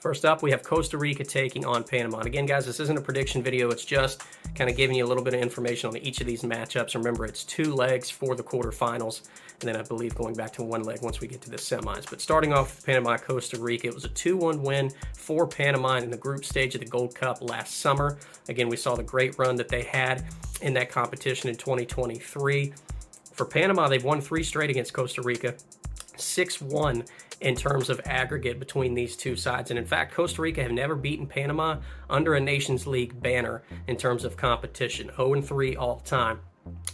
First up, we have Costa Rica taking on Panama. And again, guys, this isn't a prediction video. It's just kind of giving you a little bit of information on each of these matchups. Remember, it's 2 legs for the quarterfinals, and then I believe going back to 1 leg once we get to the semis. But starting off with Panama, Costa Rica, it was a 2-1 win for Panama in the group stage of the Gold Cup last summer. Again, we saw the great run that they had in that competition in 2023. For Panama, they've won 3 straight against Costa Rica, 6-1 in terms of aggregate between these two sides. And in fact, Costa Rica have never beaten Panama under a Nations League banner in terms of competition, 0-3 all time.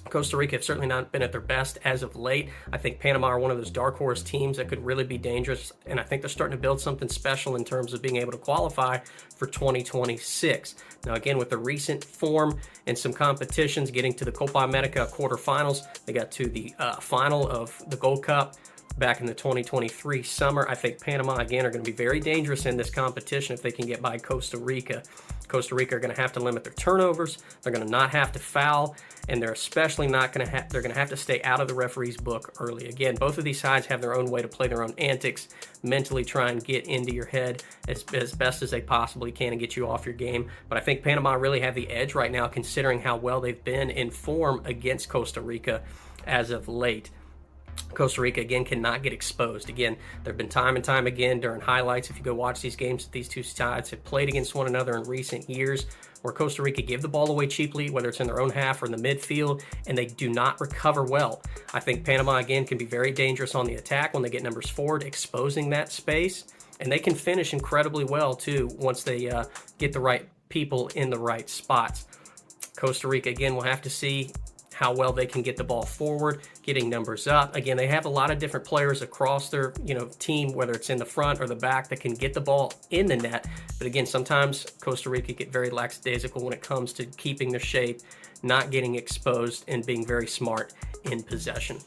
Costa Rica have certainly not been at their best as of late. I think Panama are one of those dark horse teams that could really be dangerous, and I think they're starting to build something special in terms of being able to qualify for 2026. Now, again, with the recent form and some competitions, getting to the Copa America quarterfinals, they got to the final of the Gold Cup back in the 2023 summer. I think Panama, again, are going to be very dangerous in this competition if they can get by Costa Rica. Costa Rica are going to have to limit their turnovers. They're going to not have to foul, and they're especially not going to have, they're going to have to stay out of the referee's book early. Again, both of these sides have their own way to play their own antics, mentally try and get into your head as best as they possibly can and get you off your game. But I think Panama really have the edge right now, considering how well they've been in form against Costa Rica as of late. Costa Rica, again, cannot get exposed. Again, there have been time and time again during highlights, if you go watch these games that these two sides have played against one another in recent years, where Costa Rica give the ball away cheaply, whether it's in their own half or in the midfield, and they do not recover well. I think Panama, again, can be very dangerous on the attack when they get numbers forward, exposing that space, and they can finish incredibly well, too, once they get the right people in the right spots. Costa Rica, again, will have to see how well they can get the ball forward, getting numbers up. Again, they have a lot of different players across their team, whether it's in the front or the back, that can get the ball in the net. But again, sometimes Costa Rica get very lackadaisical when it comes to keeping their shape, not getting exposed, and being very smart in possession.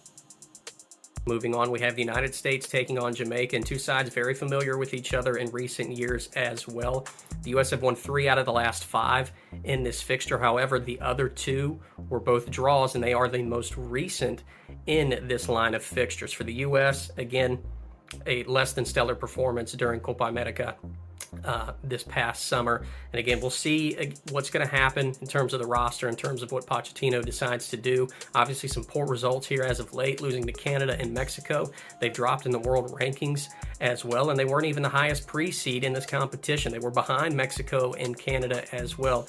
Moving on, we have the United States taking on Jamaica, and two sides very familiar with each other in recent years as well. The U.S. have won 3 out of the last 5 in this fixture. However, the other 2 were both draws, and they are the most recent in this line of fixtures. For the U.S., again, a less than stellar performance during Copa America this past summer. And again, we'll see what's going to happen in terms of the roster, in terms of what Pochettino decides to do. Obviously, some poor results here as of late, losing to Canada and Mexico. They've dropped in the world rankings as well, and they weren't even the highest pre-seed in this competition. They were behind Mexico and Canada as well.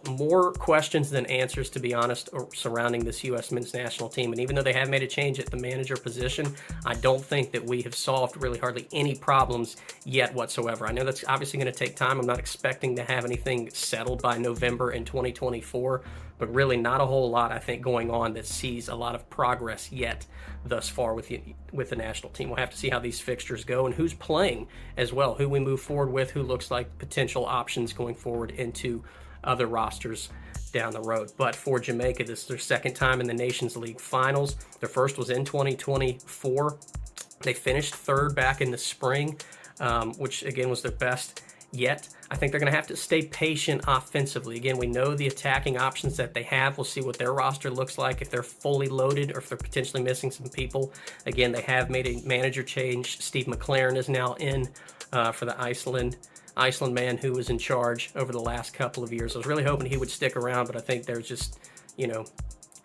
More questions than answers, to be honest, surrounding this U.S. men's national team. And even though they have made a change at the manager position, I don't think that we have solved really hardly any problems yet whatsoever. I know that's obviously going to take time. I'm not expecting to have anything settled by November in 2024, but really not a whole lot, I think, going on that sees a lot of progress yet thus far with the national team. We'll have to see how these fixtures go and who's playing as well, who we move forward with, who looks like potential options going forward into other rosters down the road. But for Jamaica, this is their second time in the Nations League finals. Their first was in 2024. They finished 3rd back in the spring, which again was their best yet. I think they're going to have to stay patient offensively. Again, we know the attacking options that they have. We'll see what their roster looks like, if they're fully loaded or if they're potentially missing some people. Again, they have made a manager change. Steve McLaren is now in for the Iceland man who was in charge over the last couple of years. I was really hoping he would stick around, but I think there's just,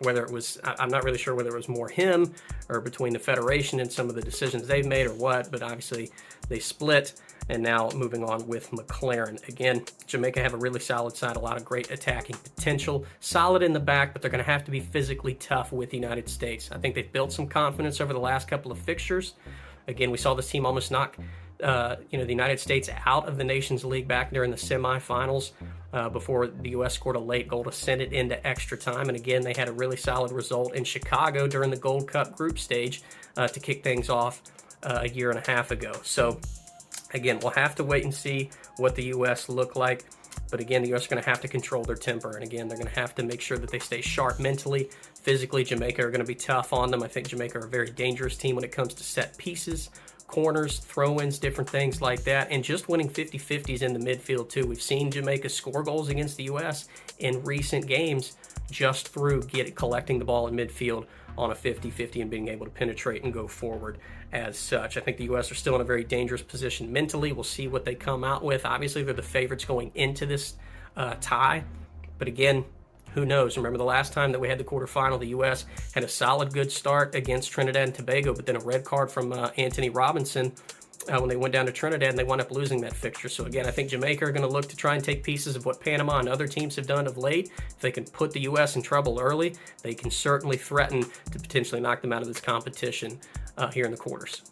whether it was, I'm not really sure whether it was more him or between the Federation and some of the decisions they've made or what, but obviously they split, and now moving on with McLaren. Again, Jamaica have a really solid side, a lot of great attacking potential, solid in the back, but they're going to have to be physically tough with the United States. I think they've built some confidence over the last couple of fixtures. Again, we saw this team almost knock the United States out of the Nations League back during the semifinals before the U.S. scored a late goal to send it into extra time. And again, they had a really solid result in Chicago during the Gold Cup group stage to kick things off a year and a half ago. So again, we'll have to wait and see what the U.S. look like. But again, the U.S. are going to have to control their temper. And again, they're going to have to make sure that they stay sharp mentally. Physically, Jamaica are going to be tough on them. I think Jamaica are a very dangerous team when it comes to set pieces, corners, throw-ins, different things like that, and just winning 50-50s in the midfield too. We've seen Jamaica score goals against the U.S. in recent games just through collecting the ball in midfield on a 50-50 and being able to penetrate and go forward as such. I think the U.S. are still in a very dangerous position mentally. We'll see what they come out with. Obviously, they're the favorites going into this tie, but again, who knows? Remember the last time that we had the quarterfinal, the U.S. had a solid good start against Trinidad and Tobago, but then a red card from Anthony Robinson when they went down to Trinidad, and they wound up losing that fixture. So again, I think Jamaica are going to look to try and take pieces of what Panama and other teams have done of late. If they can put the U.S. in trouble early, they can certainly threaten to potentially knock them out of this competition here in the quarters.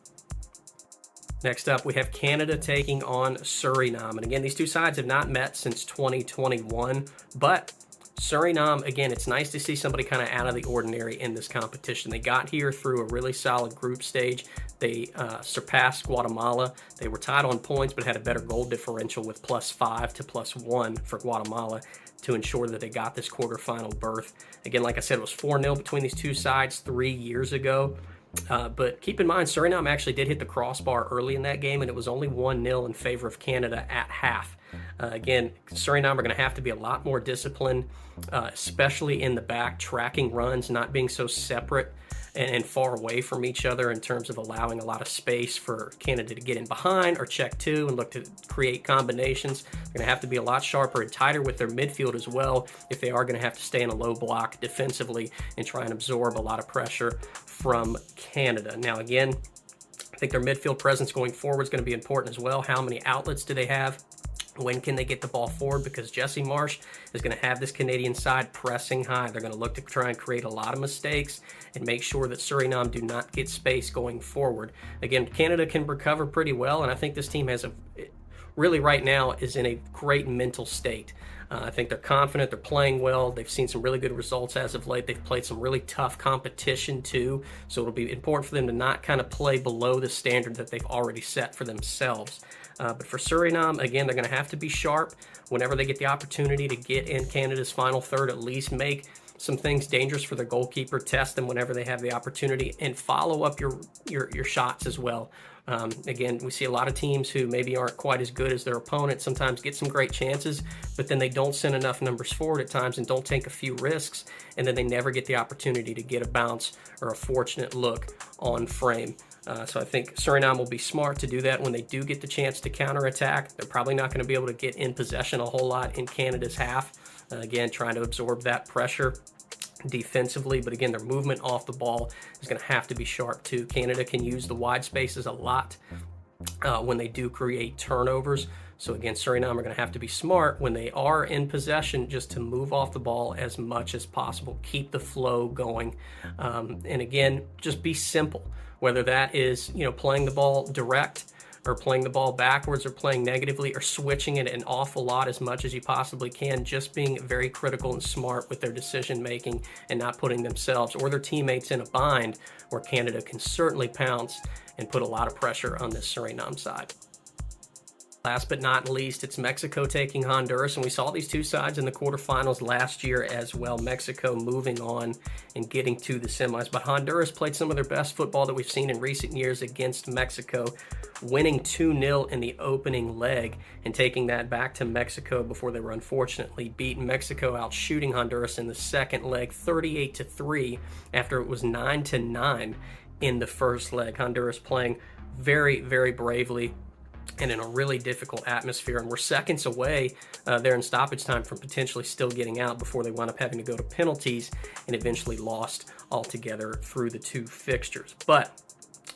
Next up, we have Canada taking on Suriname. And again, these two sides have not met since 2021, but Suriname, again, it's nice to see somebody kind of out of the ordinary in this competition. They got here through a really solid group stage. They surpassed Guatemala. They were tied on points, but had a better goal differential with +5 to +1 for Guatemala to ensure that they got this quarterfinal berth. Again, like I said, it was 4-0 between these two sides 3 years ago. But keep in mind, Suriname actually did hit the crossbar early in that game, and it was only 1-0 in favor of Canada at half. Again, Suriname are going to have to be a lot more disciplined, especially in the back, tracking runs, not being so separate and far away from each other in terms of allowing a lot of space for Canada to get in behind or check two and look to create combinations. They're going to have to be a lot sharper and tighter with their midfield as well if they are going to have to stay in a low block defensively and try and absorb a lot of pressure from Canada. Now, again, I think their midfield presence going forward is going to be important as well. How many outlets do they have? When can they get the ball forward? Because Jesse Marsch is going to have this Canadian side pressing high. They're going to look to try and create a lot of mistakes and make sure that Suriname do not get space going forward. Again, Canada can recover pretty well, and I think this team has really right now is in a great mental state. I think they're confident, they're playing well, they've seen some really good results as of late, they've played some really tough competition too, so it'll be important for them to not kind of play below the standard that they've already set for themselves. But for Suriname, again, they're going to have to be sharp whenever they get the opportunity to get in Canada's final third, at least make some things dangerous for their goalkeeper, test them whenever they have the opportunity, and follow up your shots as well. Again, we see a lot of teams who maybe aren't quite as good as their opponent, sometimes get some great chances, but then they don't send enough numbers forward at times and don't take a few risks, and then they never get the opportunity to get a bounce or a fortunate look on frame. So I think Suriname will be smart to do that when they do get the chance to counterattack. They're probably not going to be able to get in possession a whole lot in Canada's half. Again, trying to absorb that pressure defensively, but again, their movement off the ball is going to have to be sharp too. Canada can use the wide spaces a lot when they do create turnovers. So again, Suriname are going to have to be smart when they are in possession just to move off the ball as much as possible. Keep the flow going. And again, just be simple. Whether that is, playing the ball direct or playing the ball backwards or playing negatively or switching it an awful lot as much as you possibly can, just being very critical and smart with their decision making and not putting themselves or their teammates in a bind where Canada can certainly pounce and put a lot of pressure on this Suriname side. Last but not least, it's Mexico taking Honduras, and we saw these two sides in the quarterfinals last year as well. Mexico moving on and getting to the semis, but Honduras played some of their best football that we've seen in recent years against Mexico, winning 2-0 in the opening leg and taking that back to Mexico before they were unfortunately beaten. Mexico out shooting Honduras in the second leg 38-3 after it was 9-9 in the first leg. Honduras playing very, very bravely and in a really difficult atmosphere, and we're seconds away there in stoppage time from potentially still getting out before they wound up having to go to penalties and eventually lost altogether through the two fixtures. But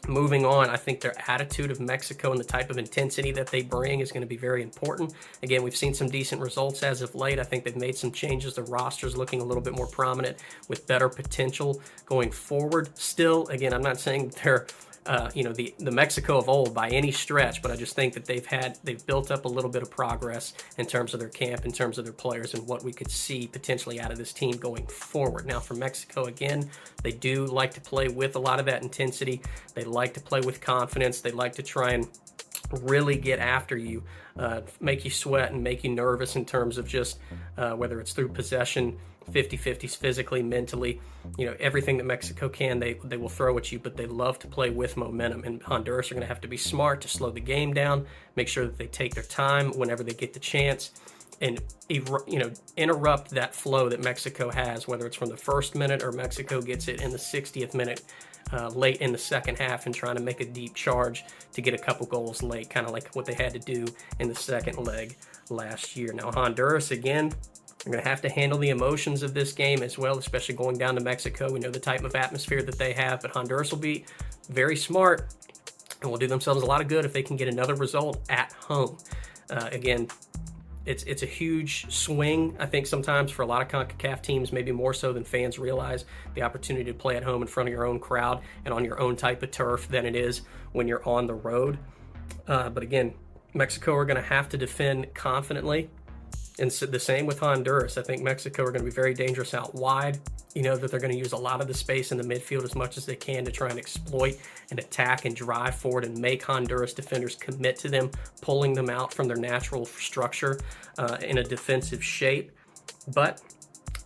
moving on, I think their attitude of Mexico and the type of intensity that they bring is going to be very important. Again, we've seen some decent results as of late. I think they've made some changes. The roster's looking a little bit more prominent with better potential going forward. Still, again, I'm not saying they're the Mexico of old by any stretch, but I just think that they've built up a little bit of progress in terms of their camp, in terms of their players, and what we could see potentially out of this team going forward. Now, for Mexico, again, they do like to play with a lot of that intensity. They like to play with confidence. They like to try and really get after you, make you sweat and make you nervous in terms of just whether it's through possession, 50-50s physically, mentally, everything that Mexico can, they will throw at you, but they love to play with momentum, and Honduras are going to have to be smart to slow the game down, make sure that they take their time whenever they get the chance, and interrupt that flow that Mexico has, whether it's from the first minute or Mexico gets it in the 60th minute late in the second half and trying to make a deep charge to get a couple goals late, kind of like what they had to do in the second leg last year. Now Honduras, again, they're going to have to handle the emotions of this game as well, especially going down to Mexico. We know the type of atmosphere that they have, but Honduras will be very smart and will do themselves a lot of good if they can get another result at home. Again, it's a huge swing, I think, sometimes for a lot of CONCACAF teams, maybe more so than fans realize, the opportunity to play at home in front of your own crowd and on your own type of turf than it is when you're on the road. But again, Mexico are going to have to defend confidently. And so the same with Honduras. I think Mexico are going to be very dangerous out wide. You know that they're going to use a lot of the space in the midfield as much as they can to try and exploit and attack and drive forward and make Honduras defenders commit to them, pulling them out from their natural structure in a defensive shape. But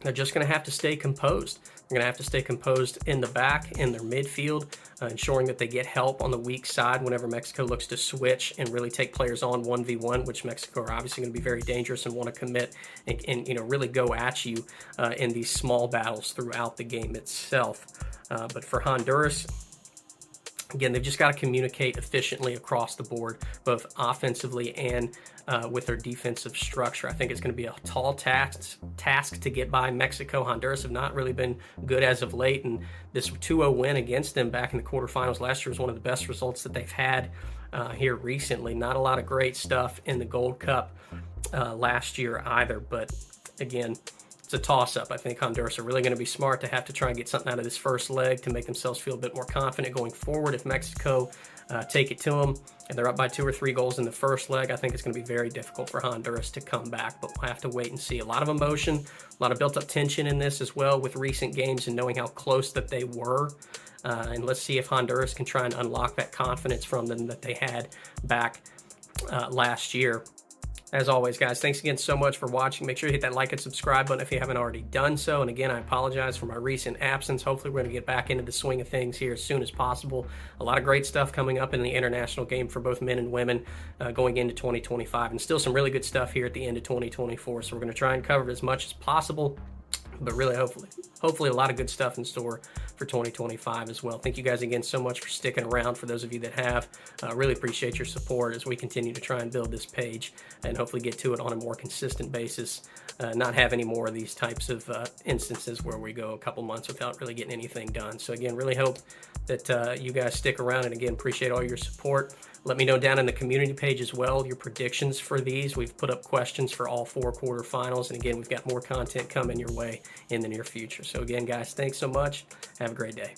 they're just going to have to stay composed. They're going to have to stay composed in the back, in their midfield, ensuring that they get help on the weak side whenever Mexico looks to switch and really take players on 1v1, which Mexico are obviously going to be very dangerous and want to commit and really go at you in these small battles throughout the game itself. But for Honduras, again, they've just got to communicate efficiently across the board, both offensively and with their defensive structure. I think it's going to be a tall task to get by Mexico. Honduras have not really been good as of late, and this 2-0 win against them back in the quarterfinals last year was one of the best results that they've had here recently. Not a lot of great stuff in the Gold Cup last year either, but again, it's a toss-up. I think Honduras are really going to be smart to have to try and get something out of this first leg to make themselves feel a bit more confident going forward. If Mexico take it to them and they're up by 2 or 3 goals in the first leg, I think it's going to be very difficult for Honduras to come back, but we'll have to wait and see. A lot of emotion, a lot of built-up tension in this as well with recent games and knowing how close that they were. And let's see if Honduras can try and unlock that confidence from them that they had back last year. As always, guys, thanks again so much for watching. Make sure you hit that like and subscribe button if you haven't already done so. And again, I apologize for my recent absence. Hopefully, we're going to get back into the swing of things here as soon as possible. A lot of great stuff coming up in the international game for both men and women going into 2025. And still some really good stuff here at the end of 2024. So we're going to try and cover it as much as possible. But really, hopefully a lot of good stuff in store for 2025 as well. Thank you guys again so much for sticking around. For those of you that have, really appreciate your support as we continue to try and build this page and hopefully get to it on a more consistent basis. Not have any more of these types of instances where we go a couple months without really getting anything done. So again, really hope that you guys stick around, and again, appreciate all your support. Let me know down in the community page as well your predictions for these. We've put up questions for all 4 quarterfinals, and again, we've got more content coming your way in the near future. So again, guys, thanks so much. Have a great day.